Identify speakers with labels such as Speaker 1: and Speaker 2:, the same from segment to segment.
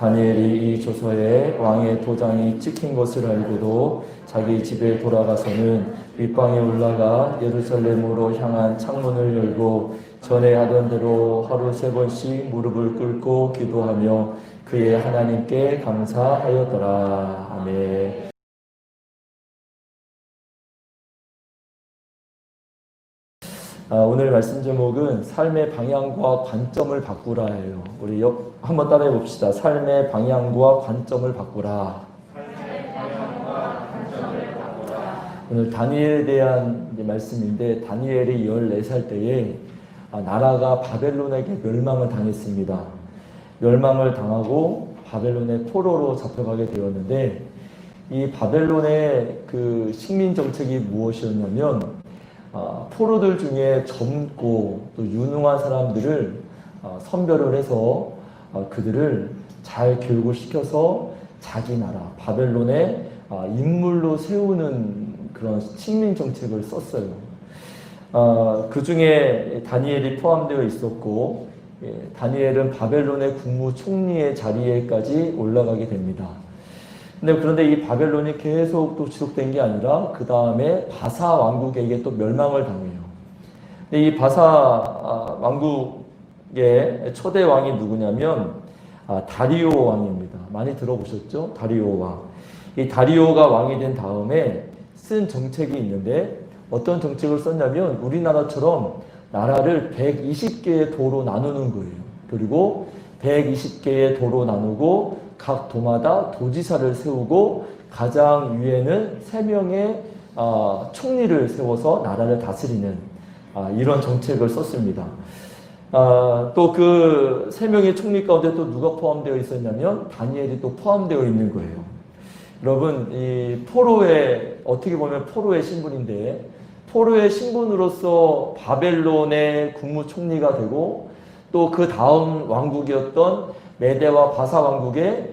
Speaker 1: 다니엘이 이 조서에 왕의 도장이 찍힌 것을 알고도 자기 집에 돌아가서는 윗방에 올라가 예루살렘으로 향한 창문을 열고 전에 하던 대로 하루 3번씩 무릎을 꿇고 기도하며 그의 하나님께 감사하였더라. 아멘. 오늘 말씀 제목은 삶의 방향과 관점을 바꾸라예요. 우리 한번 따라해 봅시다. 삶의 방향과 관점을 바꾸라. 오늘 다니엘에 대한 말씀인데, 다니엘이 14살 때에 나라가 바벨론에게 멸망을 당했습니다. 멸망을 당하고 바벨론의 포로로 잡혀가게 되었는데, 이 바벨론의 그 식민 정책이 무엇이었냐면, 포로들 중에 젊고 또 유능한 사람들을 선별을 해서 그들을 잘 교육을 시켜서 자기 나라 바벨론의 인물로 세우는 그런 식민 정책을 썼어요. 그 중에 다니엘이 포함되어 있었고, 다니엘은 바벨론의 국무총리의 자리에까지 올라가게 됩니다. 그런데 이 바벨론이 계속 또 지속된 게 아니라 그 다음에 바사 왕국에게 또 멸망을 당해요. 근데 이 바사 왕국의 초대 왕이 누구냐면 다리오 왕입니다. 많이 들어보셨죠? 다리오 왕. 이 다리오가 왕이 된 다음에 쓴 정책이 있는데, 어떤 정책을 썼냐면 우리나라처럼 나라를 120개의 도로 나누는 거예요. 그리고 120개의 도로 나누고 각 도마다 도지사를 세우고 가장 위에는 3명의 총리를 세워서 나라를 다스리는 이런 정책을 썼습니다. 또 그 3명의 총리 가운데 또 누가 포함되어 있었냐면 다니엘이 또 포함되어 있는 거예요. 여러분, 이 포로의, 어떻게 보면 포로의 신분인데, 포로의 신분으로서 바벨론의 국무총리가 되고 또 그 다음 왕국이었던 메대와 바사 왕국의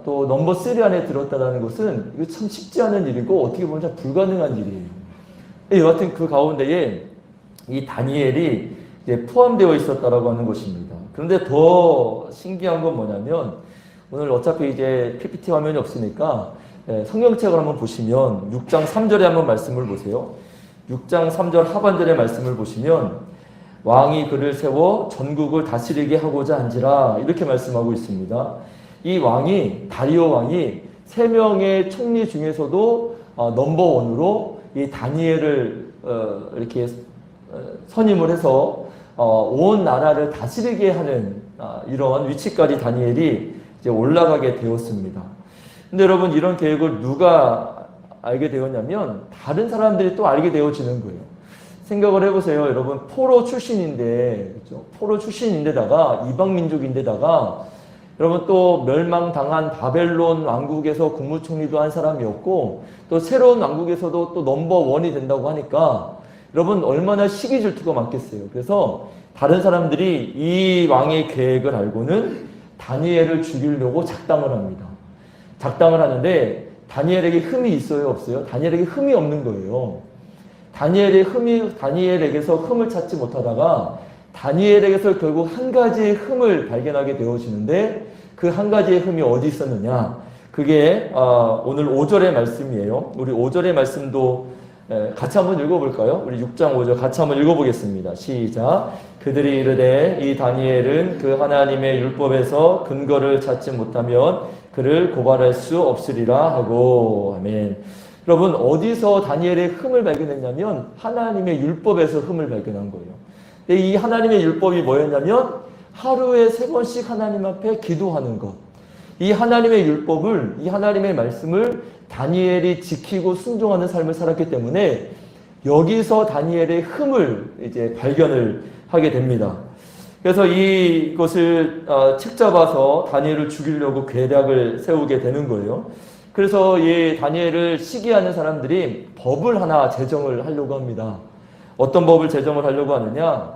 Speaker 1: 또 넘버 3 안에 들었다는 것은 이거 참 쉽지 않은 일이고 어떻게 보면 참 불가능한 일이에요. 여하튼 그 가운데에 이 다니엘이 이제 포함되어 있었다라고 하는 것입니다. 그런데 더 신기한 건 뭐냐면, 오늘 어차피 이제 PPT 화면이 없으니까 성경책을 한번 보시면 6장 3절에 한번 말씀을 보세요. 6장 3절 하반절의 말씀을 보시면 왕이 그를 세워 전국을 다스리게 하고자 한지라, 이렇게 말씀하고 있습니다. 이 왕이, 다리오 왕이 3명의 총리 중에서도 넘버 1으로 이 다니엘을 이렇게 선임을 해서 온 나라를 다스리게 하는 이런 위치까지 다니엘이 이제 올라가게 되었습니다. 근데 여러분, 이런 계획을 누가 알게 되었냐면 다른 사람들이 또 알게 되어지는 거예요. 생각을 해보세요. 여러분, 포로 출신인데, 그렇죠? 포로 출신인데다가 이방민족인데다가 여러분 또 멸망당한 바벨론 왕국에서 국무총리도 한 사람이었고, 또 새로운 왕국에서도 또 넘버 1이 된다고 하니까 여러분 얼마나 시기 질투가 많겠어요. 그래서 다른 사람들이 이 왕의 계획을 알고는 다니엘을 죽이려고 작당을 합니다. 작당을 하는데 다니엘에게 흠이 있어요, 없어요? 다니엘에게 흠이 없는 거예요. 다니엘에게서 흠을 찾지 못하다가 다니엘에게서 결국 한 가지의 흠을 발견하게 되어지는데, 그 한 가지의 흠이 어디 있었느냐? 그게 오늘 5절의 말씀이에요. 우리 5절의 말씀도 같이 한번 읽어볼까요? 우리 6장 5절 같이 한번 읽어보겠습니다. 시작. 그들이 이르되 이 다니엘은 그 하나님의 율법에서 근거를 찾지 못하면 그를 고발할 수 없으리라 하고. 아멘. 여러분, 어디서 다니엘의 흠을 발견했냐면 하나님의 율법에서 흠을 발견한 거예요. 근데 이 하나님의 율법이 뭐였냐면 하루에 3번씩 하나님 앞에 기도하는 것. 이 하나님의 율법을, 이 하나님의 말씀을 다니엘이 지키고 순종하는 삶을 살았기 때문에 여기서 다니엘의 흠을 이제 발견을 하게 됩니다. 그래서 이것을 책잡아서 다니엘을 죽이려고 계략을 세우게 되는 거예요. 그래서 이 다니엘을 시기하는 사람들이 법을 하나 제정을 하려고 합니다. 어떤 법을 제정을 하려고 하느냐?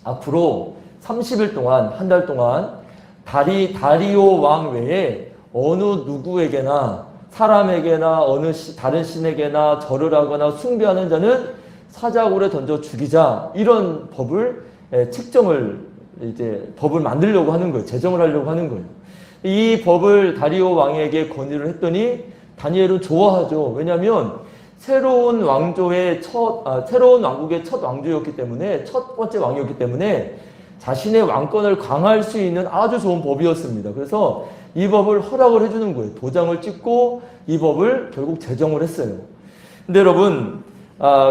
Speaker 1: 앞으로 30일 동안, 한 달 동안 다리오 왕 외에 어느 누구에게나, 사람에게나 어느 다른 신에게나 절을 하거나 숭배하는 자는 사자굴에 던져 죽이자, 이런 법을 책정을, 이제 법을 만들려고 하는 거예요. 제정을 하려고 하는 거예요. 이 법을 다리오 왕에게 건의를 했더니 다니엘은 좋아하죠. 왜냐하면 새로운 왕국의 첫 왕조였기 때문에, 첫 번째 왕이었기 때문에 자신의 왕권을 강화할 수 있는 아주 좋은 법이었습니다. 그래서 이 법을 허락을 해주는 거예요. 도장을 찍고 이 법을 결국 제정을 했어요. 근데 여러분,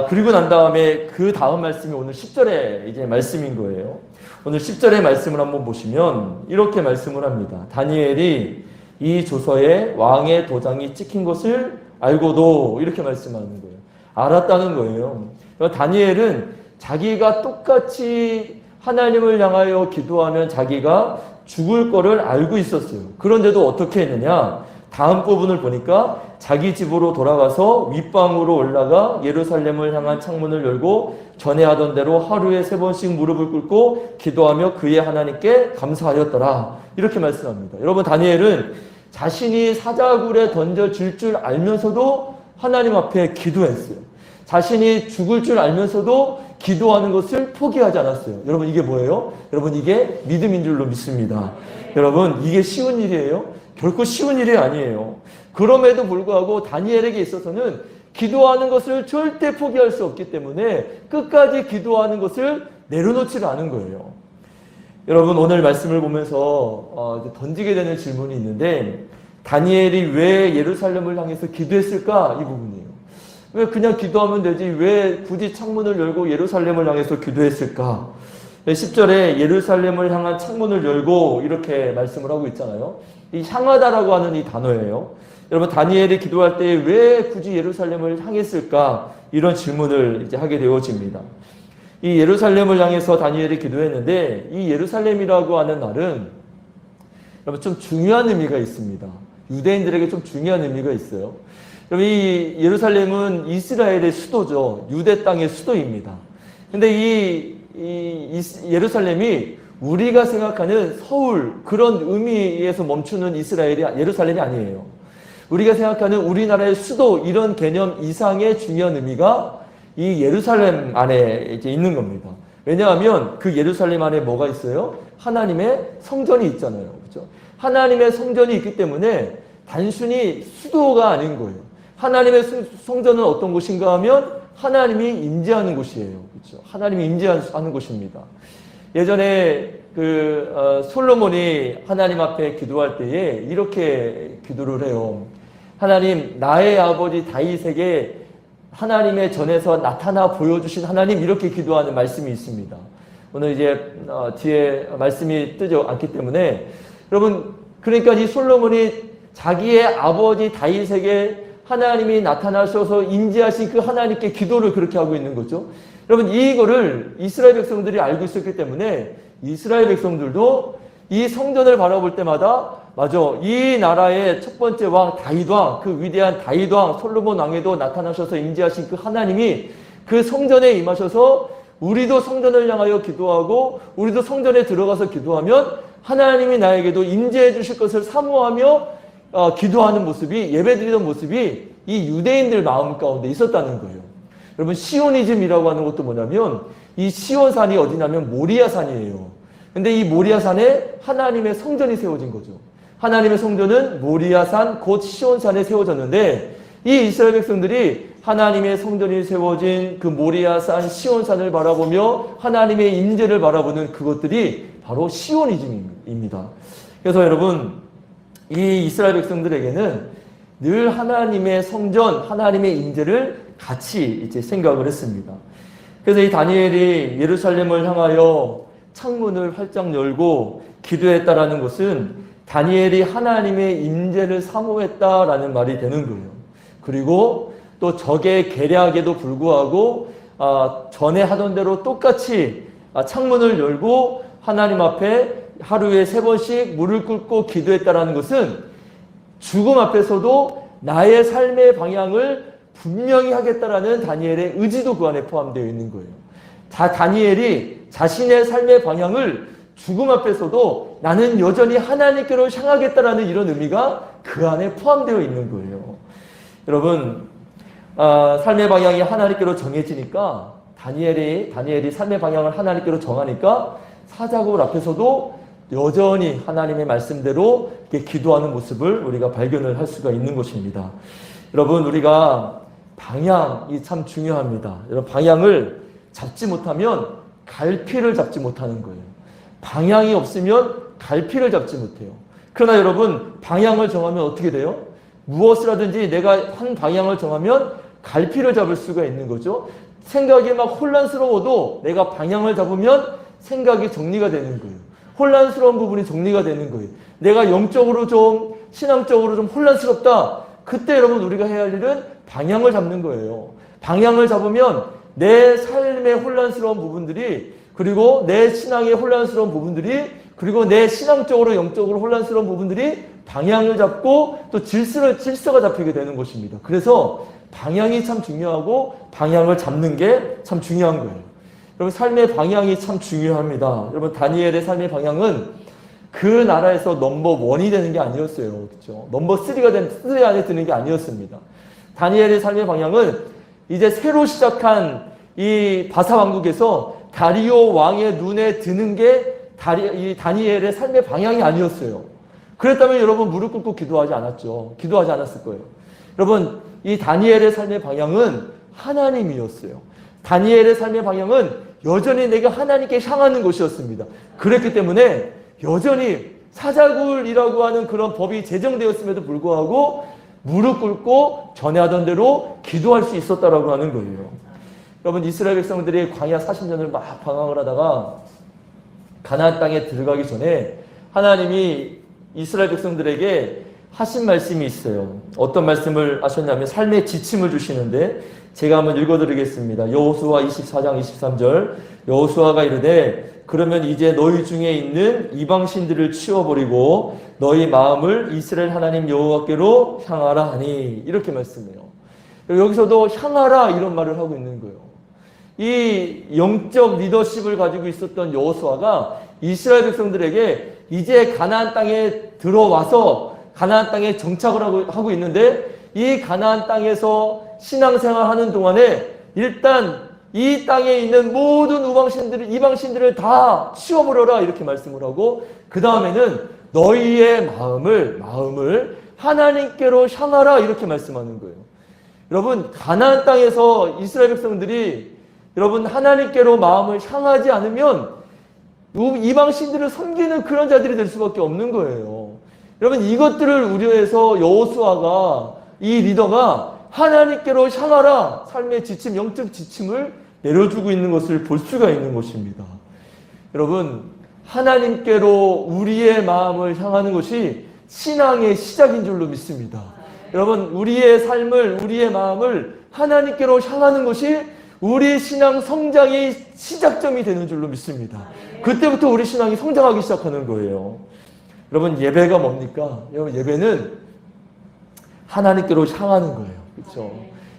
Speaker 1: 그리고 난 다음에 그 다음 말씀이 오늘 10절의 이제 말씀인 거예요. 오늘 10절의 말씀을 한번 보시면 이렇게 말씀을 합니다. 다니엘이 이 조서에 왕의 도장이 찍힌 것을 알고도, 이렇게 말씀하는 거예요. 알았다는 거예요. 다니엘은 자기가 똑같이 하나님을 향하여 기도하면 자기가 죽을 거를 알고 있었어요. 그런데도 어떻게 했느냐? 다음 부분을 보니까 자기 집으로 돌아가서 윗방으로 올라가 예루살렘을 향한 창문을 열고 전에 하던 대로 하루에 3번씩 무릎을 꿇고 기도하며 그의 하나님께 감사하였더라. 이렇게 말씀합니다. 여러분, 다니엘은 자신이 사자굴에 던져질 줄 알면서도 하나님 앞에 기도했어요. 자신이 죽을 줄 알면서도 기도하는 것을 포기하지 않았어요. 여러분, 이게 뭐예요? 여러분, 이게 믿음인 줄로 믿습니다. 여러분, 이게 쉬운 일이에요? 결코 쉬운 일이 아니에요. 그럼에도 불구하고 다니엘에게 있어서는 기도하는 것을 절대 포기할 수 없기 때문에 끝까지 기도하는 것을 내려놓지를 않은 거예요. 여러분, 오늘 말씀을 보면서 던지게 되는 질문이 있는데, 다니엘이 왜 예루살렘을 향해서 기도했을까? 이 부분이에요. 왜 그냥 기도하면 되지? 왜 굳이 창문을 열고 예루살렘을 향해서 기도했을까? 10절에 예루살렘을 향한 창문을 열고 이렇게 말씀을 하고 있잖아요. 이 향하다라고 하는 이 단어예요. 여러분, 다니엘이 기도할 때 왜 굳이 예루살렘을 향했을까? 이런 질문을 이제 하게 되어집니다. 이 예루살렘을 향해서 다니엘이 기도했는데, 이 예루살렘이라고 하는 날은 여러분 좀 중요한 의미가 있습니다. 유대인들에게 좀 중요한 의미가 있어요. 여러분, 이 예루살렘은 이스라엘의 수도죠. 유대 땅의 수도입니다. 근데 이 예루살렘이 우리가 생각하는 서울, 그런 의미에서 멈추는 예루살렘이 아니에요. 우리가 생각하는 우리나라의 수도, 이런 개념 이상의 중요한 의미가 이 예루살렘 안에 이제 있는 겁니다. 왜냐하면 그 예루살렘 안에 뭐가 있어요? 하나님의 성전이 있잖아요. 그렇죠? 하나님의 성전이 있기 때문에 단순히 수도가 아닌 거예요. 하나님의 성전은 어떤 곳인가 하면 하나님이 임재하는 곳이에요. 그렇죠? 하나님이 임재하는 곳입니다. 예전에 솔로몬이 하나님 앞에 기도할 때에 이렇게 기도를 해요. 하나님, 나의 아버지 다윗에게 하나님의 전에서 나타나 보여주신 하나님, 이렇게 기도하는 말씀이 있습니다. 오늘 이제 뒤에 말씀이 뜨지 않기 때문에, 여러분, 그러니까 이 솔로몬이 자기의 아버지 다윗에게 하나님이 나타나셔서 임재하신 그 하나님께 기도를 그렇게 하고 있는 거죠. 여러분, 이거를 이스라엘 백성들이 알고 있었기 때문에 이스라엘 백성들도 이 성전을 바라볼 때마다, 맞아, 이 나라의 첫 번째 왕 다윗왕, 그 위대한 다윗왕 솔로몬 왕에도 나타나셔서 임재하신 그 하나님이 그 성전에 임하셔서 우리도 성전을 향하여 기도하고 우리도 성전에 들어가서 기도하면 하나님이 나에게도 임재해 주실 것을 사모하며 기도하는 모습이, 예배드리던 모습이 이 유대인들 마음 가운데 있었다는 거예요. 여러분, 시오니즘이라고 하는 것도 뭐냐면, 이 시온산이 어디냐면 모리아산이에요. 근데 이 모리아산에 하나님의 성전이 세워진 거죠. 하나님의 성전은 모리아산 곧 시온산에 세워졌는데, 이 이스라엘 백성들이 하나님의 성전이 세워진 그 모리아산 시온산을 바라보며 하나님의 임재를 바라보는 그것들이 바로 시오니즘입니다. 그래서 여러분, 이 이스라엘 백성들에게는 늘 하나님의 성전, 하나님의 임재를 같이 이제 생각을 했습니다. 그래서 이 다니엘이 예루살렘을 향하여 창문을 활짝 열고 기도했다라는 것은 다니엘이 하나님의 임재를 사모했다라는 말이 되는 거예요. 그리고 또 적의 계략에도 불구하고 전에 하던 대로 똑같이 창문을 열고 하나님 앞에 하루에 3번씩 무릎 꿇고 기도했다라는 것은 죽음 앞에서도 나의 삶의 방향을 분명히 하겠다라는 다니엘의 의지도 그 안에 포함되어 있는 거예요. 다니엘이 자신의 삶의 방향을 죽음 앞에서도 나는 여전히 하나님께로 향하겠다라는 이런 의미가 그 안에 포함되어 있는 거예요. 여러분, 삶의 방향이 하나님께로 정해지니까 다니엘이 삶의 방향을 하나님께로 정하니까 사자굴 앞에서도 여전히 하나님의 말씀대로 기도하는 모습을 우리가 발견을 할 수가 있는 것입니다. 여러분, 우리가 방향이 참 중요합니다. 여러분, 방향을 잡지 못하면 갈피를 잡지 못하는 거예요. 방향이 없으면 갈피를 잡지 못해요. 그러나 여러분, 방향을 정하면 어떻게 돼요? 무엇을 내가 한 방향을 정하면 갈피를 잡을 수가 있는 거죠. 생각이 막 혼란스러워도 내가 방향을 잡으면 생각이 정리가 되는 거예요. 혼란스러운 부분이 정리가 되는 거예요. 내가 영적으로 좀, 신앙적으로 좀 혼란스럽다. 그때 여러분, 우리가 해야 할 일은 방향을 잡는 거예요. 방향을 잡으면 내 삶의 혼란스러운 부분들이, 그리고 내 신앙의 혼란스러운 부분들이, 그리고 내 신앙적으로 영적으로 혼란스러운 부분들이 방향을 잡고 또 질서가 잡히게 되는 것입니다. 그래서 방향이 참 중요하고 방향을 잡는 게 참 중요한 거예요. 여러분, 삶의 방향이 참 중요합니다. 여러분, 다니엘의 삶의 방향은 그 나라에서 넘버 1이 되는 게 아니었어요. 그렇죠? 넘버 3 안에 드는 게 아니었습니다. 다니엘의 삶의 방향은 이제 새로 시작한 이 바사 왕국에서 다리오 왕의 눈에 드는 게 이 다니엘의 삶의 방향이 아니었어요. 그랬다면 여러분, 무릎 꿇고 기도하지 않았죠. 기도하지 않았을 거예요. 여러분, 이 다니엘의 삶의 방향은 하나님이었어요. 다니엘의 삶의 방향은 여전히 내가 하나님께 향하는 것이었습니다. 그랬기 때문에 여전히 사자굴이라고 하는 그런 법이 제정되었음에도 불구하고 무릎 꿇고 전에 하던 대로 기도할 수 있었다라고 하는 거예요. 여러분, 이스라엘 백성들이 광야 40년을 막 방황을 하다가 가나안 땅에 들어가기 전에 하나님이 이스라엘 백성들에게 하신 말씀이 있어요. 어떤 말씀을 하셨냐면 삶의 지침을 주시는데 제가 한번 읽어드리겠습니다. 여호수아 24장 23절. 여호수아가 이르되 그러면 이제 너희 중에 있는 이방신들을 치워버리고 너희 마음을 이스라엘 하나님 여호와께로 향하라 하니, 이렇게 말씀해요. 여기서도 향하라 이런 말을 하고 있는 거예요. 이 영적 리더십을 가지고 있었던 여호수아가 이스라엘 백성들에게 이제 가나안 땅에 들어와서 가나안 땅에 정착을 하고 있는데, 이 가나안 땅에서 신앙생활하는 동안에 일단 이 땅에 있는 모든 이방신들을 다 치워버려라, 이렇게 말씀을 하고, 그 다음에는 너희의 마음을 하나님께로 향하라, 이렇게 말씀하는 거예요. 여러분, 가나안 땅에서 이스라엘 백성들이 여러분 하나님께로 마음을 향하지 않으면 이방신들을 섬기는 그런 자들이 될 수밖에 없는 거예요. 여러분, 이것들을 우려해서 여호수아가, 이 리더가 하나님께로 향하라, 삶의 지침, 영적 지침을 내려주고 있는 것을 볼 수가 있는 것입니다. 여러분, 하나님께로 우리의 마음을 향하는 것이 신앙의 시작인 줄로 믿습니다. 여러분, 우리의 삶을, 우리의 마음을 하나님께로 향하는 것이 우리 신앙 성장의 시작점이 되는 줄로 믿습니다. 그때부터 우리 신앙이 성장하기 시작하는 거예요. 여러분, 예배가 뭡니까? 여러분, 예배는 하나님께로 향하는 거예요. 그렇죠?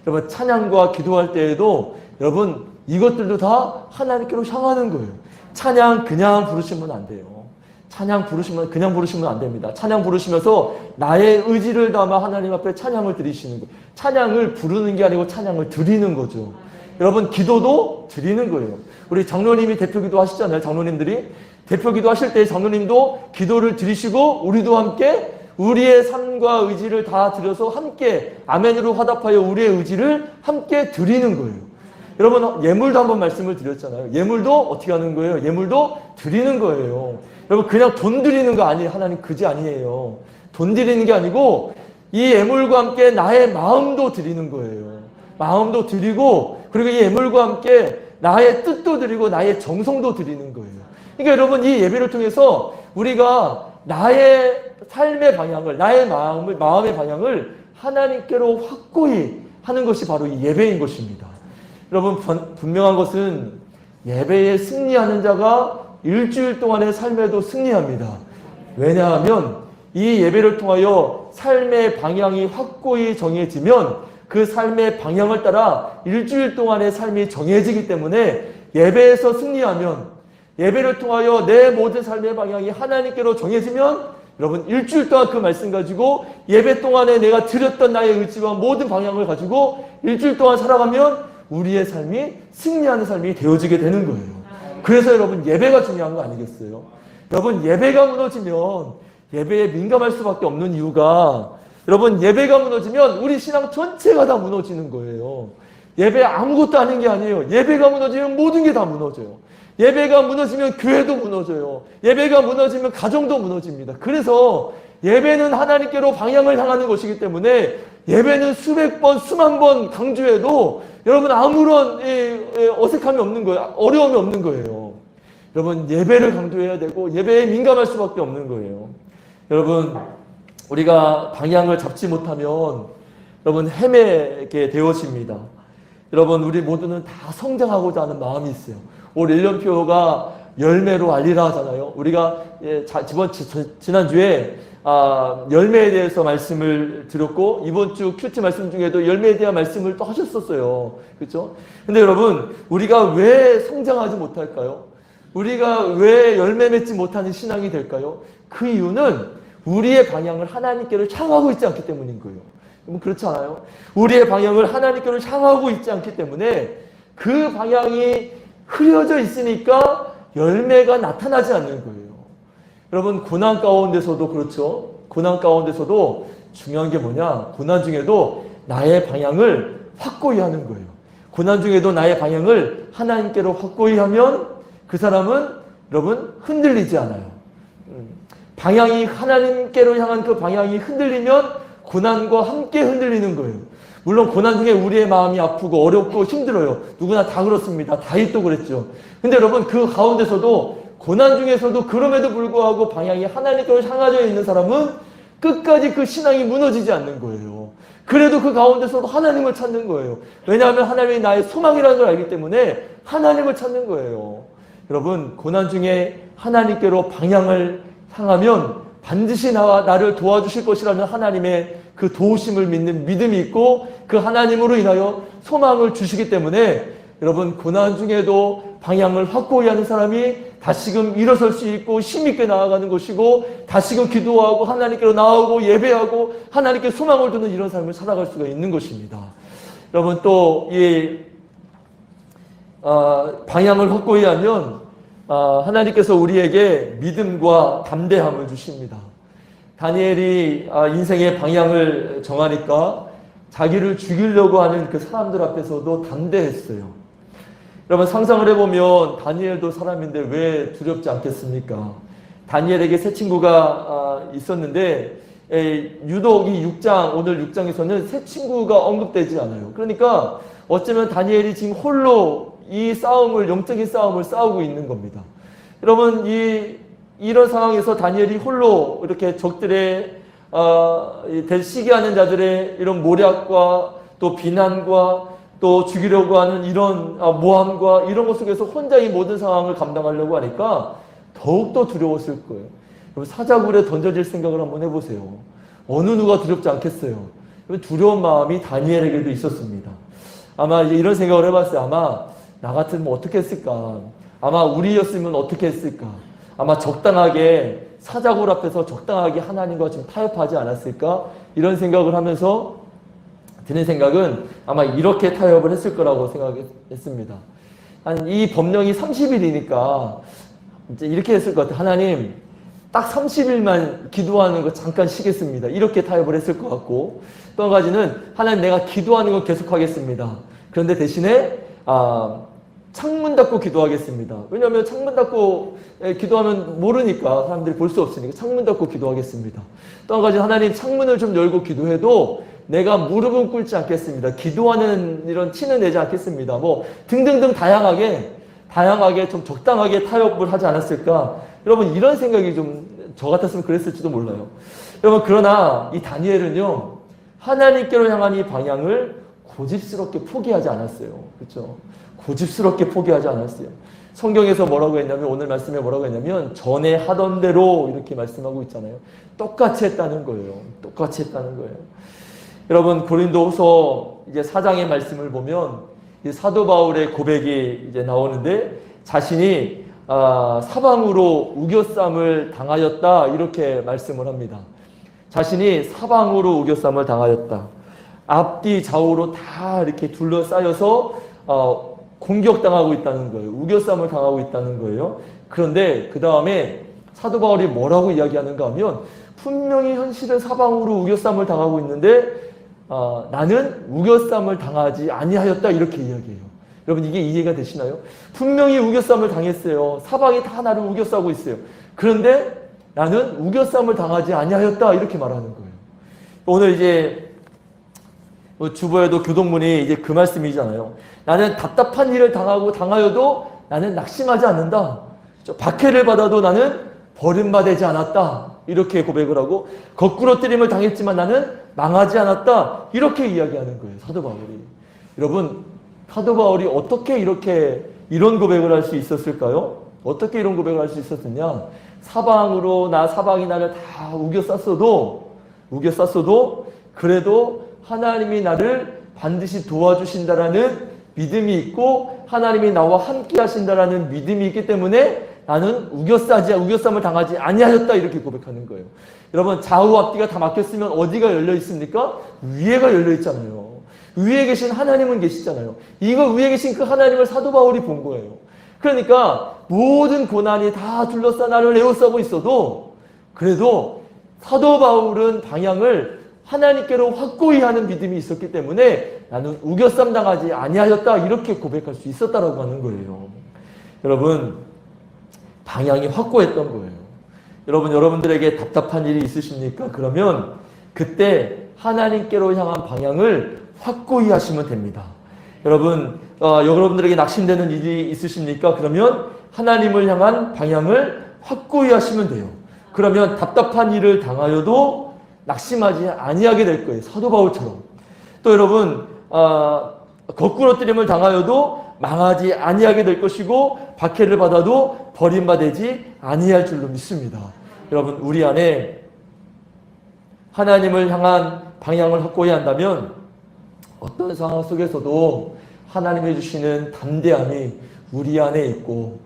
Speaker 1: 여러분, 찬양과 기도할 때에도 여러분, 이것들도 다 하나님께로 향하는 거예요. 찬양 그냥 부르시면 안 돼요. 찬양 그냥 부르시면 안 됩니다. 찬양 부르시면서 나의 의지를 담아 하나님 앞에 찬양을 드리시는 거예요. 찬양을 부르는 게 아니고 찬양을 드리는 거죠. 여러분, 기도도 드리는 거예요. 우리 장로님이 대표기도 하시잖아요. 장로님들이 대표기도 하실 때 장로님도 기도를 드리시고, 우리도 함께 우리의 삶과 의지를 다 드려서 함께 아멘으로 화답하여 우리의 의지를 함께 드리는 거예요. 여러분, 예물도 한번 말씀을 드렸잖아요. 예물도 어떻게 하는 거예요? 예물도 드리는 거예요. 여러분, 그냥 돈 드리는 거 아니에요. 하나님 그지 아니에요. 돈 드리는 게 아니고 이 예물과 함께 나의 마음도 드리는 거예요. 마음도 드리고, 그리고 이 예물과 함께 나의 뜻도 드리고 나의 정성도 드리는 거예요. 그러니까 여러분, 이 예배를 통해서 우리가 나의 삶의 방향을, 나의 마음의 방향을 하나님께로 확고히 하는 것이 바로 이 예배인 것입니다. 여러분, 분명한 것은 예배에 승리하는 자가 일주일 동안의 삶에도 승리합니다. 왜냐하면 이 예배를 통하여 삶의 방향이 확고히 정해지면 그 삶의 방향을 따라 일주일 동안의 삶이 정해지기 때문에, 예배에서 승리하면, 예배를 통하여 내 모든 삶의 방향이 하나님께로 정해지면, 여러분, 일주일 동안 그 말씀 가지고 예배 동안에 내가 드렸던 나의 의지와 모든 방향을 가지고 일주일 동안 살아가면 우리의 삶이 승리하는 삶이 되어지게 되는 거예요. 그래서 여러분, 예배가 중요한 거 아니겠어요? 여러분, 예배가 무너지면 예배에 민감할 수밖에 없는 이유가, 여러분, 예배가 무너지면 우리 신앙 전체가 다 무너지는 거예요. 예배 아무것도 아닌 게 아니에요. 예배가 무너지면 모든 게 다 무너져요. 예배가 무너지면 교회도 무너져요. 예배가 무너지면 가정도 무너집니다. 그래서 예배는 하나님께로 방향을 향하는 것이기 때문에 예배는 수백 번, 수만 번 강조해도 여러분 아무런 어색함이 없는 거예요. 어려움이 없는 거예요. 여러분, 예배를 강조해야 되고 예배에 민감할 수밖에 없는 거예요. 여러분, 우리가 방향을 잡지 못하면 여러분 헤매게 되어집니다. 여러분, 우리 모두는 다 성장하고자 하는 마음이 있어요. 올 1년표가 열매로 알리라 하잖아요. 우리가 지난주에 열매에 대해서 말씀을 드렸고, 이번 주 큐티 말씀 중에도 열매에 대한 말씀을 또 하셨었어요. 그렇죠? 근데 여러분, 우리가 왜 성장하지 못할까요? 우리가 왜 열매 맺지 못하는 신앙이 될까요? 그 이유는 우리의 방향을 하나님께로 향하고 있지 않기 때문인 거예요. 그렇지 않아요? 우리의 방향을 하나님께로 향하고 있지 않기 때문에 그 방향이 흐려져 있으니까 열매가 나타나지 않는 거예요. 여러분, 고난 가운데서도 그렇죠. 고난 가운데서도 중요한 게 뭐냐? 고난 중에도 나의 방향을 확고히 하는 거예요. 고난 중에도 나의 방향을 하나님께로 확고히 하면 그 사람은 여러분 흔들리지 않아요. 방향이 하나님께로 향한 그 방향이 흔들리면 고난과 함께 흔들리는 거예요. 물론 고난 중에 우리의 마음이 아프고 어렵고 힘들어요. 누구나 다 그렇습니다. 다윗도 그랬죠. 근데 여러분, 그 가운데서도 고난 중에서도 그럼에도 불구하고 방향이 하나님께로 향하져 있는 사람은 끝까지 그 신앙이 무너지지 않는 거예요. 그래도 그 가운데서도 하나님을 찾는 거예요. 왜냐하면 하나님이 나의 소망이라는 걸 알기 때문에 하나님을 찾는 거예요. 여러분, 고난 중에 하나님께로 방향을 향하면 반드시 나를 도와주실 것이라는 하나님의 그 도우심을 믿는 믿음이 있고 그 하나님으로 인하여 소망을 주시기 때문에 여러분, 고난 중에도 방향을 확고히 하는 사람이 다시금 일어설 수 있고 힘있게 나아가는 것이고 다시금 기도하고 하나님께로 나오고 예배하고 하나님께 소망을 두는 이런 삶을 살아갈 수가 있는 것입니다. 여러분, 또 이 방향을 확고히 하면 하나님께서 우리에게 믿음과 담대함을 주십니다. 다니엘이 인생의 방향을 정하니까 자기를 죽이려고 하는 그 사람들 앞에서도 담대했어요. 여러분, 상상을 해보면 다니엘도 사람인데 왜 두렵지 않겠습니까? 다니엘에게 세 친구가 있었는데 유독 이 6장, 오늘 6장에서는 세 친구가 언급되지 않아요. 그러니까 어쩌면 다니엘이 지금 홀로 이 싸움을, 영적인 싸움을 싸우고 있는 겁니다. 여러분, 이런 상황에서 다니엘이 홀로 이렇게 적들의 시기하는 자들의 이런 모략과 또 비난과 또 죽이려고 하는 이런 모함과 이런 것 속에서 혼자 이 모든 상황을 감당하려고 하니까 더욱더 두려웠을 거예요. 여러분, 사자굴에 던져질 생각을 한번 해보세요. 어느 누가 두렵지 않겠어요? 두려운 마음이 다니엘에게도 있었습니다. 아마 이제 이런 생각을 해봤어요. 아마 나 같으면 어떻게 했을까? 아마 우리였으면 어떻게 했을까? 아마 적당하게 사자굴 앞에서 적당하게 하나님과 좀 타협하지 않았을까? 이런 생각을 하면서 드는 생각은 아마 이렇게 타협을 했을 거라고 생각했습니다. 이 법령이 30일이니까 이제 이렇게 했을 것 같아요. 하나님, 딱 30일만 기도하는 거 잠깐 쉬겠습니다. 이렇게 타협을 했을 것 같고, 또 한 가지는 하나님, 내가 기도하는 거 계속하겠습니다. 그런데 대신에 창문 닫고 기도하겠습니다. 왜냐하면 창문 닫고 기도하면 모르니까 사람들이 볼 수 없으니까 창문 닫고 기도하겠습니다. 또 한 가지, 하나님, 창문을 좀 열고 기도해도 내가 무릎은 꿇지 않겠습니다. 기도하는 이런 티는 내지 않겠습니다. 뭐 등등등 다양하게 좀 적당하게 타협을 하지 않았을까? 여러분, 이런 생각이 좀 저 같았으면 그랬을지도 몰라요. 여러분, 그러나 이 다니엘은요, 하나님께로 향한 이 방향을 고집스럽게 포기하지 않았어요. 그렇죠? 고집스럽게 포기하지 않았어요. 성경에서 뭐라고 했냐면, 오늘 말씀에 뭐라고 했냐면 전에 하던 대로 이렇게 말씀하고 있잖아요. 똑같이 했다는 거예요. 똑같이 했다는 거예요. 여러분, 고린도후서 이제 4장의 말씀을 보면 이 사도 바울의 고백이 이제 나오는데, 자신이 사방으로 우겨쌈을 당하였다, 이렇게 말씀을 합니다. 자신이 사방으로 우겨쌈을 당하였다. 앞뒤 좌우로 다 이렇게 둘러싸여서 공격당하고 있다는 거예요. 우겨쌈을 당하고 있다는 거예요. 그런데 그 다음에 사도 바울이 뭐라고 이야기하는가 하면 분명히 현실은 사방으로 우겨쌈을 당하고 있는데 나는 우겨쌈을 당하지 아니하였다 이렇게 이야기해요. 여러분 이게 이해가 되시나요? 분명히 우겨쌈을 당했어요. 사방이 다 나를 우겨싸고 있어요. 그런데 나는 우겨쌈을 당하지 아니하였다 이렇게 말하는 거예요. 오늘 이제 주보에도 교동문이 이제 그 말씀이잖아요. 나는 답답한 일을 당하여도 나는 낙심하지 않는다. 박해를 받아도 나는 버림받지 않았다. 이렇게 고백을 하고 거꾸로 뜨림을 당했지만 나는 망하지 않았다. 이렇게 이야기하는 거예요. 사도 바울이. 여러분 사도 바울이 어떻게 이런 고백을 할 수 있었을까요? 어떻게 이런 고백을 할 수 있었느냐? 사방이 나를 다 우겨쌌어도 그래도 하나님이 나를 반드시 도와주신다라는 믿음이 있고 하나님이 나와 함께 하신다라는 믿음이 있기 때문에 나는 우겨쌈을 당하지 아니하였다 이렇게 고백하는 거예요. 여러분 좌우 앞뒤가 다 막혔으면 어디가 열려 있습니까? 위에가 열려 있잖아요. 위에 계신 하나님은 계시잖아요. 이거 위에 계신 그 하나님을 사도 바울이 본 거예요. 그러니까 모든 고난이 다 둘러싸 나를 에워싸고 있어도 그래도 사도 바울은 방향을 하나님께로 확고히 하는 믿음이 있었기 때문에 나는 우겨쌈 당하지 아니하였다 이렇게 고백할 수 있었다라고 하는 거예요. 여러분 방향이 확고했던 거예요. 여러분들에게 답답한 일이 있으십니까? 그러면 그때 하나님께로 향한 방향을 확고히 하시면 됩니다. 여러분들에게 낙심되는 일이 있으십니까? 그러면 하나님을 향한 방향을 확고히 하시면 돼요. 그러면 답답한 일을 당하여도 낙심하지 아니하게 될 거예요. 사도 바울처럼. 또 여러분 거꾸로 뜨림을 당하여도 망하지 아니하게 될 것이고 박해를 받아도 버림받지 아니할 줄로 믿습니다. 여러분 우리 안에 하나님을 향한 방향을 확고히 한다면 어떤 상황 속에서도 하나님이 주시는 담대함이 우리 안에 있고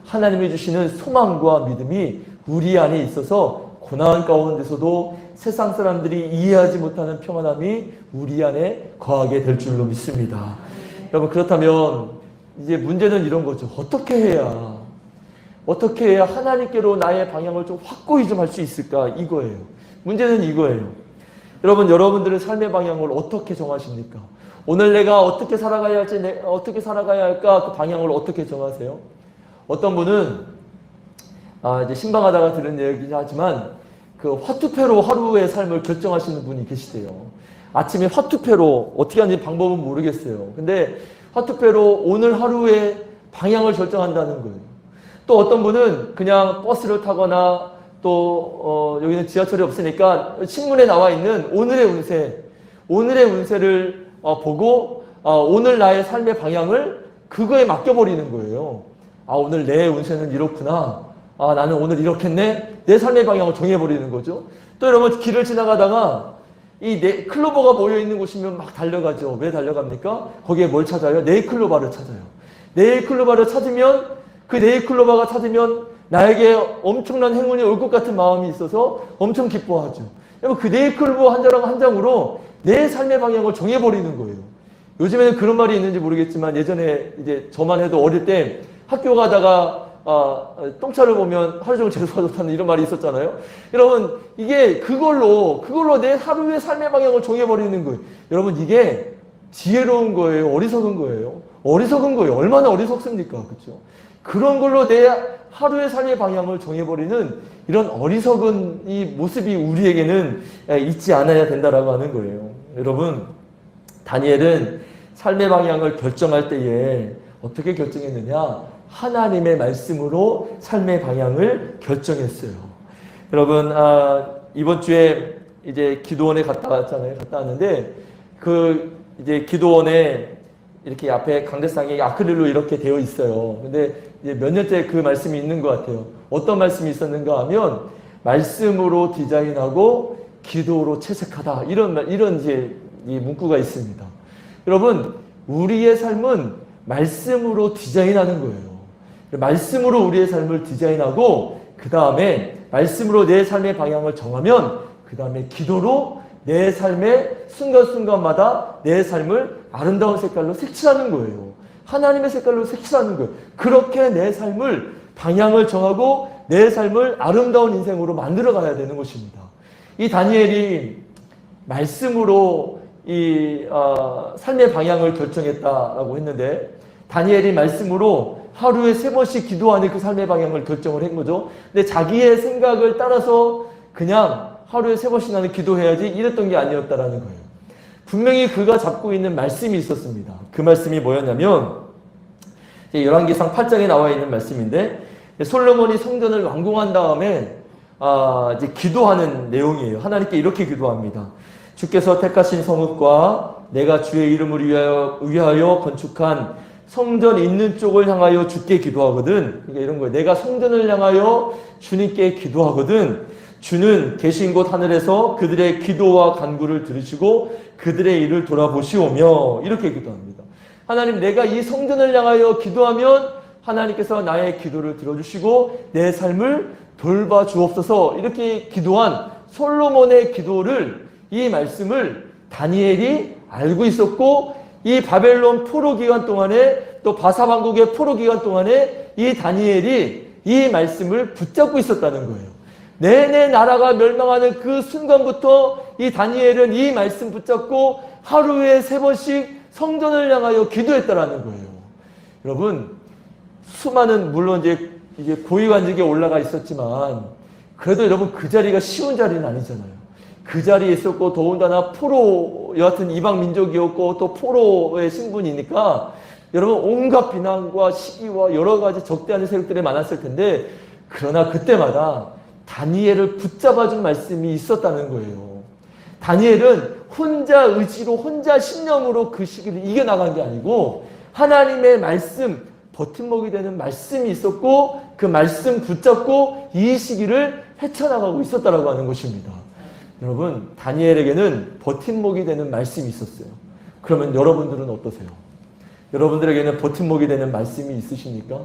Speaker 1: 하나님이 주시는 소망과 믿음이 우리 안에 있어서 고난 가운데서도 세상 사람들이 이해하지 못하는 평안함이 우리 안에 거하게 될 줄로 믿습니다. 여러분 그렇다면 이제 문제는 이런 거죠. 어떻게 해야 하나님께로 나의 방향을 좀 확고히 좀 할 수 있을까? 이거예요. 문제는 이거예요. 여러분들의 삶의 방향을 어떻게 정하십니까? 오늘 내가 어떻게 살아가야 할까? 그 방향을 어떻게 정하세요? 어떤 분은 이제 신방하다가 들은 얘기긴 하지만 그 화투패로 하루의 삶을 결정하시는 분이 계시대요. 아침에 화투패로 어떻게 하는지 방법은 모르겠어요. 근데 화투패로 오늘 하루의 방향을 결정한다는 거예요. 또 어떤 분은 그냥 버스를 타거나 또 여기는 지하철이 없으니까 신문에 나와 있는 오늘의 운세를 보고 오늘 나의 삶의 방향을 그거에 맡겨버리는 거예요. 오늘 내 운세는 이렇구나. 나는 오늘 이렇겠네. 내 삶의 방향을 정해버리는 거죠. 또 여러분 길을 지나가다가 클로버가 모여있는 곳이면 막 달려가죠. 왜 달려갑니까? 거기에 뭘 찾아요? 네잎클로바를 찾아요. 네잎클로바를 찾으면 그 네잎클로바가 찾으면 나에게 엄청난 행운이 올 것 같은 마음이 있어서 엄청 기뻐하죠. 그 네잎클로바 한 장으로 내 삶의 방향을 정해버리는 거예요. 요즘에는 그런 말이 있는지 모르겠지만 예전에 이제 저만 해도 어릴 때 학교 가다가 똥차를 보면 하루 종일 재수가 좋다는 이런 말이 있었잖아요. 여러분 이게 그걸로 내 하루의 삶의 방향을 정해버리는 거예요. 여러분 이게 지혜로운 거예요? 어리석은 거예요? 어리석은 거예요. 얼마나 어리석습니까? 그렇죠? 그런 걸로 내 하루의 삶의 방향을 정해버리는 이런 어리석은 이 모습이 우리에게는 있지 않아야 된다라고 하는 거예요. 여러분 다니엘은 삶의 방향을 결정할 때에 어떻게 결정했느냐? 하나님의 말씀으로 삶의 방향을 결정했어요. 여러분 이번 주에 이제 기도원에 갔다 왔는데 이제 기도원에 이렇게 앞에 강대상에 아크릴로 이렇게 되어 있어요. 근데 이제 몇 년째 그 말씀이 있는 것 같아요. 어떤 말씀이 있었는가 하면 말씀으로 디자인하고 기도로 채색하다 이런 이제 이 문구가 있습니다. 여러분 우리의 삶은 말씀으로 디자인하는 거예요. 말씀으로 우리의 삶을 디자인하고 그 다음에 말씀으로 내 삶의 방향을 정하면 그 다음에 기도로 내 삶의 순간순간마다 내 삶을 아름다운 색깔로 색칠하는 거예요. 하나님의 색깔로 색칠하는 거예요. 그렇게 내 삶을 방향을 정하고 내 삶을 아름다운 인생으로 만들어 가야 되는 것입니다. 이 다니엘이 말씀으로 삶의 방향을 결정했다라고 했는데, 다니엘이 말씀으로 하루에 3번씩 기도하는 그 삶의 방향을 결정을 한 거죠. 근데 자기의 생각을 따라서 그냥 하루에 3번씩 나는 기도해야지 이랬던 게 아니었다라는 거예요. 분명히 그가 잡고 있는 말씀이 있었습니다. 그 말씀이 뭐였냐면, 열왕기상 8장에 나와 있는 말씀인데, 솔로몬이 성전을 완공한 다음에 이제 기도하는 내용이에요. 하나님께 이렇게 기도합니다. 주께서 택하신 성읍과 내가 주의 이름을 위하여 건축한 성전 있는 쪽을 향하여 주께 기도하거든. 그러니까 이런 거예요. 내가 성전을 향하여 주님께 기도하거든. 주는 계신 곳 하늘에서 그들의 기도와 간구를 들으시고 그들의 일을 돌아보시오며, 이렇게 기도합니다. 하나님, 내가 이 성전을 향하여 기도하면 하나님께서 나의 기도를 들어주시고 내 삶을 돌봐주옵소서, 이렇게 기도한 솔로몬의 기도를, 이 말씀을 다니엘이 알고 있었고, 이 바벨론 포로 기간 동안에, 또 바사왕국의 포로 기간 동안에 이 다니엘이 이 말씀을 붙잡고 있었다는 거예요. 내내 나라가 멸망하는 그 순간부터 이 다니엘은 이 말씀 붙잡고 하루에 3번씩 성전을 향하여 기도했다라는 거예요. 여러분, 수많은, 물론 이제 고위관직에 올라가 있었지만, 그래도 여러분 그 자리가 쉬운 자리는 아니잖아요. 그 자리에 있었고, 더군다나 포로, 여하튼 이방 민족이었고, 또 포로의 신분이니까, 여러분 온갖 비난과 시기와 여러 가지 적대하는 세력들이 많았을 텐데, 그러나 그때마다 다니엘을 붙잡아준 말씀이 있었다는 거예요. 다니엘은 혼자 의지로, 혼자 신념으로 그 시기를 이겨나간 게 아니고, 하나님의 말씀, 버팀목이 되는 말씀이 있었고, 그 말씀 붙잡고 이 시기를 헤쳐나가고 있었다라고 하는 것입니다. 여러분, 다니엘에게는 버팀목이 되는 말씀이 있었어요. 그러면 여러분들은 어떠세요? 여러분들에게는 버팀목이 되는 말씀이 있으십니까?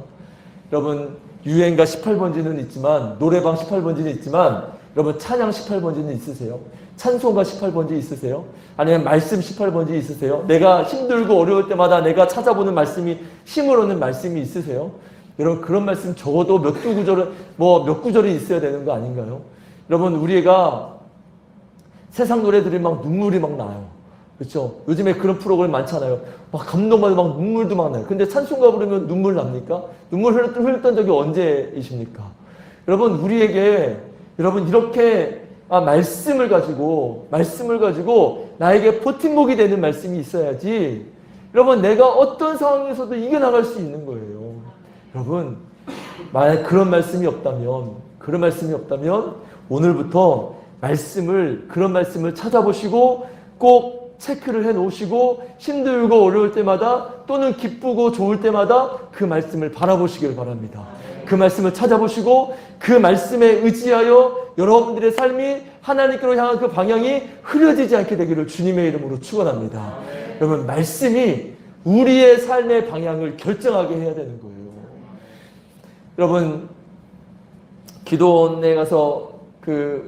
Speaker 1: 여러분, 유행가 18번지는 있지만, 노래방 18번지는 있지만, 여러분 찬양 18번지는 있으세요? 찬송가 18번지 있으세요? 아니면 말씀 18번지 있으세요? 내가 힘들고 어려울 때마다 내가 찾아보는 말씀이, 힘을 얻는 말씀이 있으세요? 여러분, 그런 말씀 적어도 몇 구절은 있어야 되는 거 아닌가요? 여러분, 우리가 세상 노래들이 막 눈물이 막 나요. 그렇죠? 요즘에 그런 프로그램 많잖아요. 막 감동받아 막 눈물도 막 나요. 근데 찬송가 부르면 눈물 납니까? 눈물 흘렸던 적이 언제이십니까? 여러분, 우리에게, 여러분, 이렇게 말씀을 가지고 나에게 버팀목이 되는 말씀이 있어야지, 여러분, 내가 어떤 상황에서도 이겨나갈 수 있는 거예요. 여러분, 만약 그런 말씀이 없다면 오늘부터 그런 말씀을 찾아보시고 꼭 체크를 해 놓으시고, 힘들고 어려울 때마다, 또는 기쁘고 좋을 때마다 그 말씀을 바라보시길 바랍니다. 그 말씀을 찾아보시고 그 말씀에 의지하여 여러분들의 삶이 하나님께로 향한 그 방향이 흐려지지 않게 되기를 주님의 이름으로 축원합니다. 여러분, 말씀이 우리의 삶의 방향을 결정하게 해야 되는 거예요. 여러분, 기도원에 가서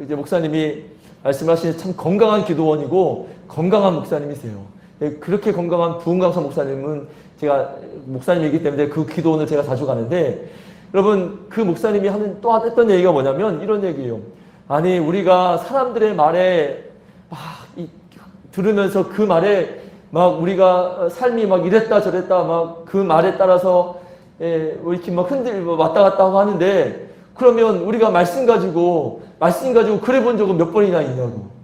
Speaker 1: 이제 목사님이 말씀하신 참 건강한 기도원이고 건강한 목사님이세요. 그렇게 건강한 부흥강사 목사님은, 제가 목사님이기 때문에 그 기도원을 제가 자주 가는데, 여러분, 그 목사님이 했던 얘기가 뭐냐면 이런 얘기예요. 아니, 우리가 사람들의 말에 들으면서 그 말에 우리가 삶이 이랬다 저랬다 그 말에 따라서 이렇게 흔들고 왔다 갔다 하고 하는데, 그러면 우리가 말씀 가지고 그래 본 적은 몇 번이나 있냐고.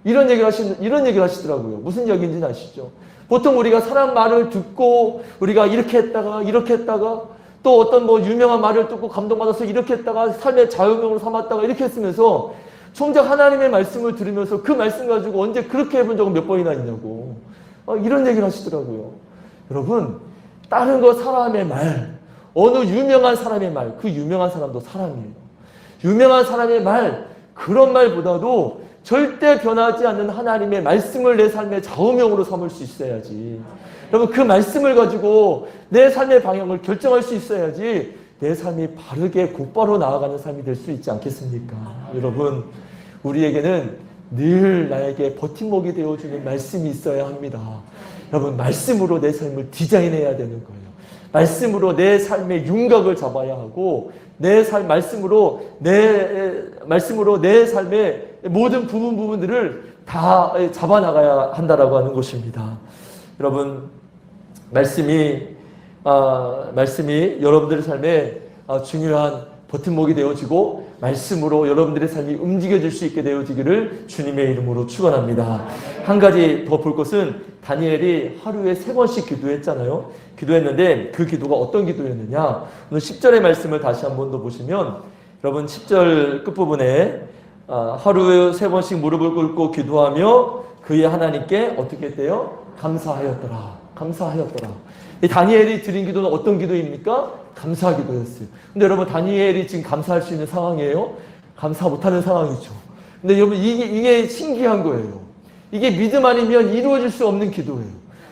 Speaker 1: 이런 얘기를 하시더라고요. 무슨 얘기인지 아시죠? 보통 우리가 사람 말을 듣고 우리가 이렇게 했다가 또 어떤 유명한 말을 듣고 감동받아서 이렇게 했다가 삶의 자유명으로 삼았다가 이렇게 했으면서, 정작 하나님의 말씀을 들으면서 그 말씀 가지고 언제 그렇게 해본 적은 몇 번이나 있냐고. 이런 얘기를 하시더라고요. 여러분, 다른 거 사람의 말, 어느 유명한 사람의 말, 그 유명한 사람도 사람이에요. 유명한 사람의 말, 그런 말보다도 절대 변하지 않는 하나님의 말씀을 내 삶의 좌우명으로 삼을 수 있어야지. 여러분, 그 말씀을 가지고 내 삶의 방향을 결정할 수 있어야지 내 삶이 바르게 곧바로 나아가는 삶이 될 수 있지 않겠습니까? 여러분, 우리에게는 늘 나에게 버팀목이 되어주는 말씀이 있어야 합니다. 여러분, 말씀으로 내 삶을 디자인해야 되는 거예요. 말씀으로 내 삶의 윤곽을 잡아야 하고 말씀으로 내 삶의 모든 부분들을 다 잡아나가야 한다라고 하는 것입니다. 여러분, 말씀이 여러분들의 삶에 중요한 버팀목이 되어지고 말씀으로 여러분들의 삶이 움직여질 수 있게 되어지기를 주님의 이름으로 축원합니다. 한 가지 더 볼 것은 다니엘이 하루에 3번씩 기도했잖아요. 기도했는데 그 기도가 어떤 기도였느냐? 오늘 10절의 말씀을 다시 한 번 더 보시면 여러분 10절 끝부분에 하루에 3번씩 무릎을 꿇고 기도하며 그의 하나님께 어떻게 했대요? 감사하였더라. 감사하였더라. 이 다니엘이 드린 기도는 어떤 기도입니까? 감사 기도였어요. 근데 여러분, 다니엘이 지금 감사할 수 있는 상황이에요? 감사 못하는 상황이죠. 근데 여러분, 이게 신기한 거예요. 이게 믿음 아니면 이루어질 수 없는 기도예요.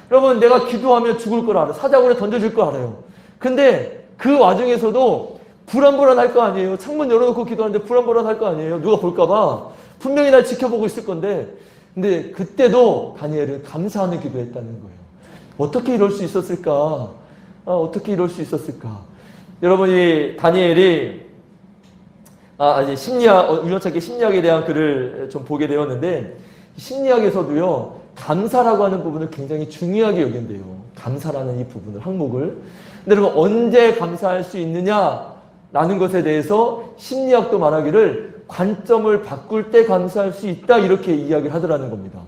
Speaker 1: 여러분, 내가 기도하면 죽을 걸 알아. 사자굴에 던져질 거 알아요. 근데 그 와중에서도 불안불안할 거 아니에요. 창문 열어놓고 기도하는데 불안불안할 거 아니에요. 누가 볼까봐. 분명히 날 지켜보고 있을 건데. 근데 그때도 다니엘은 감사하는 기도했다는 거예요. 어떻게 이럴 수 있었을까? 어떻게 이럴 수 있었을까? 여러분, 이 다니엘이 우연찮게 심리학에 대한 글을 좀 보게 되었는데, 심리학에서도요, 감사라고 하는 부분을 굉장히 중요하게 여긴대요. 감사라는 이 부분을, 항목을. 근데 여러분, 언제 감사할 수 있느냐라는 것에 대해서 심리학도 말하기를 관점을 바꿀 때 감사할 수 있다, 이렇게 이야기를 하더라는 겁니다.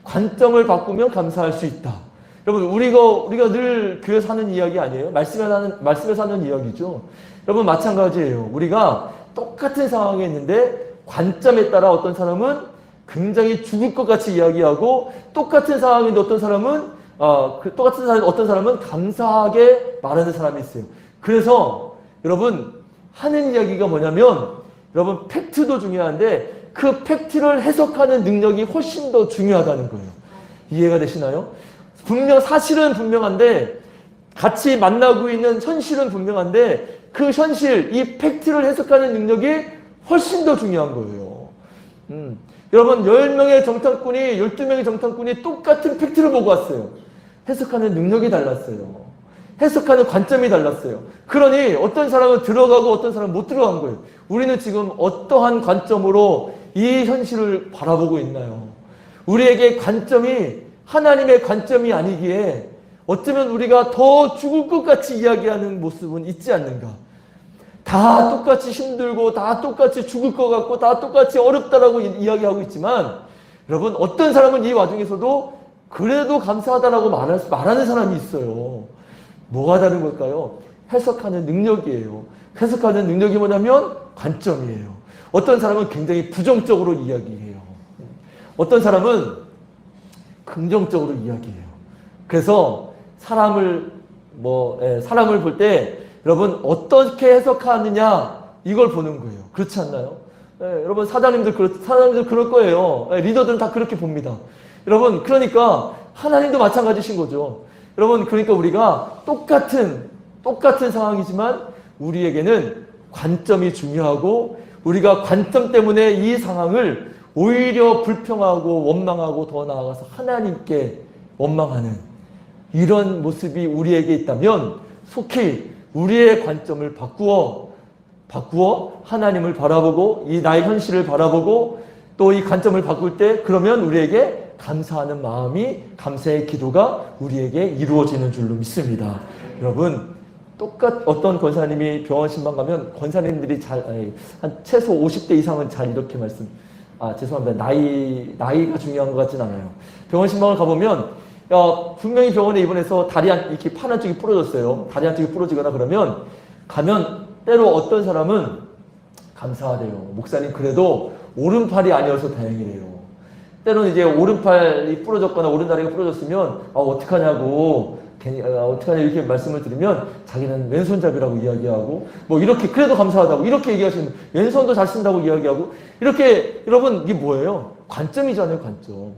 Speaker 1: 관점을 바꾸면 감사할 수 있다. 여러분, 우리가 늘 교회에서 하는 이야기 아니에요? 말씀에서 하는 이야기죠. 여러분, 마찬가지예요. 우리가 똑같은 상황에 있는데 관점에 따라 어떤 사람은 굉장히 죽을 것 같이 이야기하고, 똑같은 상황인데 어떤 사람은 감사하게 말하는 사람이 있어요. 그래서 여러분, 하는 이야기가 뭐냐면, 여러분, 팩트도 중요한데 그 팩트를 해석하는 능력이 훨씬 더 중요하다는 거예요. 이해가 되시나요? 사실은 분명한데, 같이 만나고 있는 현실은 분명한데, 그 현실, 이 팩트를 해석하는 능력이 훨씬 더 중요한 거예요. 여러분, 10명의 정탐꾼이, 12명의 정탐꾼이 똑같은 팩트를 보고 왔어요. 해석하는 능력이 달랐어요. 해석하는 관점이 달랐어요. 그러니 어떤 사람은 들어가고 어떤 사람은 못 들어간 거예요. 우리는 지금 어떠한 관점으로 이 현실을 바라보고 있나요? 우리에게 관점이 하나님의 관점이 아니기에 어쩌면 우리가 더 죽을 것 같이 이야기하는 모습은 있지 않는가? 다 똑같이 힘들고 다 똑같이 죽을 것 같고 다 똑같이 어렵다라고 이야기하고 있지만, 여러분, 어떤 사람은 이 와중에서도 그래도 감사하다라고 말하는 사람이 있어요. 뭐가 다른 걸까요? 해석하는 능력이에요. 해석하는 능력이 뭐냐면 관점이에요. 어떤 사람은 굉장히 부정적으로 이야기해요. 어떤 사람은 긍정적으로 이야기해요. 그래서 사람을 볼 때 여러분 어떻게 해석하느냐 이걸 보는 거예요. 그렇지 않나요? 여러분, 사장님들 그럴 거예요. 리더들은 다 그렇게 봅니다. 여러분, 그러니까 하나님도 마찬가지신 거죠. 여러분, 그러니까 우리가 똑같은 상황이지만 우리에게는 관점이 중요하고, 우리가 관점 때문에 이 상황을 오히려 불평하고 원망하고 더 나아가서 하나님께 원망하는 이런 모습이 우리에게 있다면, 속히 우리의 관점을 바꾸어 하나님을 바라보고 이 나의 현실을 바라보고 또 이 관점을 바꿀 때, 그러면 우리에게 감사하는 마음이, 감사의 기도가 우리에게 이루어지는 줄로 믿습니다. 여러분, 어떤 권사님이 병원 신방 가면 권사님들이 한 최소 50대 이상은 잘 이렇게 죄송합니다. 나이가 중요한 것 같진 않아요. 병원 신방을 가보면, 분명히 병원에 입원해서 이렇게 팔 한쪽이 부러졌어요. 다리 한쪽이 부러지거나 그러면, 가면 때로 어떤 사람은 감사하대요. 목사님, 그래도 오른팔이 아니어서 다행이래요. 때로는 이제 오른팔이 부러졌거나 오른다리가 부러졌으면, 어떡하냐 이렇게 말씀을 드리면 자기는 왼손잡이라고 이야기하고, 이렇게, 그래도 감사하다고 이렇게 얘기하시는, 왼손도 잘 쓴다고 이야기하고, 이렇게. 여러분, 이게 뭐예요? 관점이잖아요, 관점.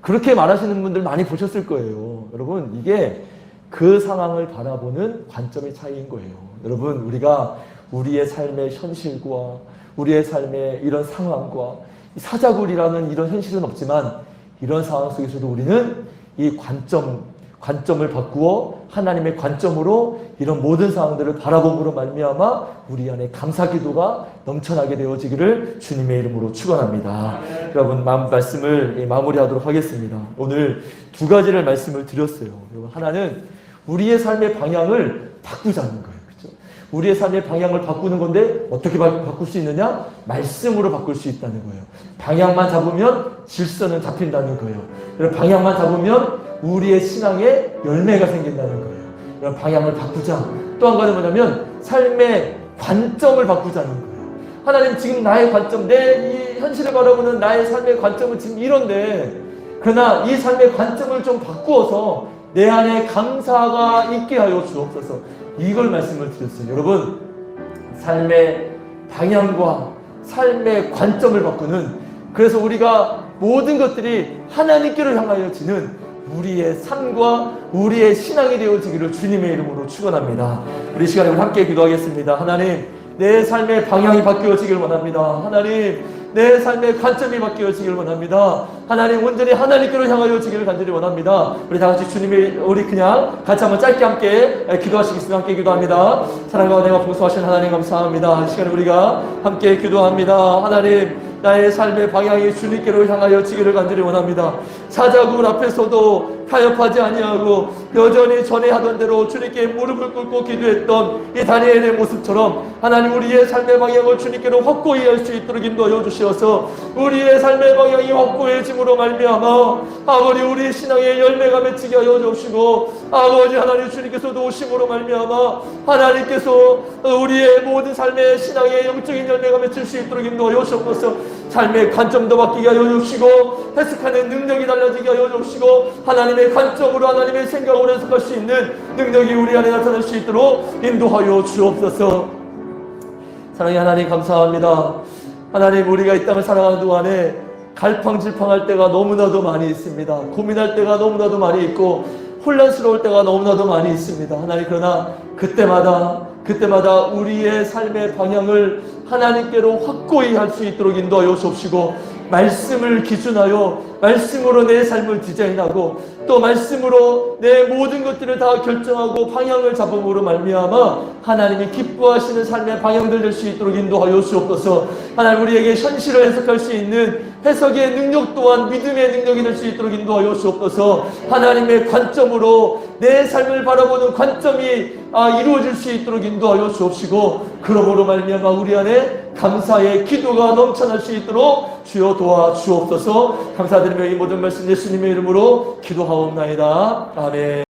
Speaker 1: 그렇게 말하시는 분들 많이 보셨을 거예요. 여러분, 이게 그 상황을 바라보는 관점의 차이인 거예요. 여러분, 우리가 우리의 삶의 현실과 우리의 삶의 이런 상황과 사자굴이라는 이런 현실은 없지만, 이런 상황 속에서도 우리는 이 관점을 바꾸어 하나님의 관점으로 이런 모든 상황들을 바라봄으로 말미암아 우리 안에 감사 기도가 넘쳐나게 되어지기를 주님의 이름으로 축원합니다. 여러분 말씀을 마무리하도록 하겠습니다. 오늘 두 가지를 말씀을 드렸어요. 하나는 우리의 삶의 방향을 바꾸자는 거예요. 그렇죠? 우리의 삶의 방향을 바꾸는 건데 어떻게 바꿀 수 있느냐? 말씀으로 바꿀 수 있다는 거예요. 방향만 잡으면 질서는 잡힌다는 거예요. 방향만 잡으면 우리의 신앙에 열매가 생긴다는 거예요. 방향을 바꾸자. 또 한 가지 뭐냐면 삶의 관점을 바꾸자는 거예요. 하나님 지금 나의 관점, 내 이 현실을 바라보는 나의 삶의 관점은 지금 이런데 그러나 이 삶의 관점을 좀 바꾸어서 내 안에 감사가 있게 하여 주옵소서. 이걸 말씀을 드렸어요. 여러분 삶의 방향과 삶의 관점을 바꾸는, 그래서 우리가 모든 것들이 하나님께로 향하여지는 우리의 삶과 우리의 신앙이 되어지기를 주님의 이름으로 축원합니다. 우리 시간에 함께 기도하겠습니다. 하나님, 내 삶의 방향이 바뀌어지길 원합니다. 하나님, 내 삶의 관점이 바뀌어지길 원합니다. 하나님, 온전히 하나님께로 향하여지기를 간절히 원합니다. 우리 다 같이 우리 그냥 같이 한번 짧게 함께 기도하시겠습니다. 함께 기도합니다. 사랑과 은혜가 풍성하신 하나님 감사합니다. 이 시간에 우리가 함께 기도합니다. 하나님, 나의 삶의 방향이 주님께로 향하여지기를 간절히 원합니다. 사자굴 앞에서도 타협하지 아니하고 여전히 전에 하던 대로 주님께 무릎을 꿇고 기도했던 이 다니엘의 모습처럼 하나님, 우리의 삶의 방향을 주님께로 확고히 할 수 있도록 인도하여 주시어서 우리의 삶의 방향이 확고해짐으로 말미암아 아버지 우리의 신앙의 열매가 맺히게 하여 주시고, 아버지 하나님 주님께서도 오심으로 말미암아 하나님께서 우리의 모든 삶의 신앙의 영적인 열매가 맺힐 수 있도록 인도하여 주옵소서. 삶의 관점도 바뀌게 하여 주시고 해석하는 능력이 달라지게 하여 주시고 하나님의 관점으로 하나님의 생각으로 해석할 수 있는 능력이 우리 안에 나타날 수 있도록 인도하여 주옵소서. 사랑의 하나님 감사합니다. 하나님, 우리가 이 땅을 살아가는 동안에 갈팡질팡할 때가 너무나도 많이 있습니다. 고민할 때가 너무나도 많이 있고 혼란스러울 때가 너무나도 많이 있습니다. 하나님, 그러나 그때마다 우리의 삶의 방향을 하나님께로 확고히 할 수 있도록 인도하여 주옵시고, 말씀을 기준하여 말씀으로 내 삶을 디자인하고 또 말씀으로 내 모든 것들을 다 결정하고 방향을 잡음으로 말미암아 하나님이 기뻐하시는 삶의 방향들 될 수 있도록 인도하여 주옵소서. 하나님, 우리에게 현실을 해석할 수 있는 해석의 능력 또한 믿음의 능력이 될 수 있도록 인도하여 주옵소서. 하나님의 관점으로 내 삶을 바라보는 관점이 이루어질 수 있도록 인도하여 주옵시고, 그러므로 말미암아 우리 안에 감사의 기도가 넘쳐날 수 있도록 주여 도와 주옵소서. 감사드리며 이 모든 말씀 예수님의 이름으로 기도하옵나이다. 아멘.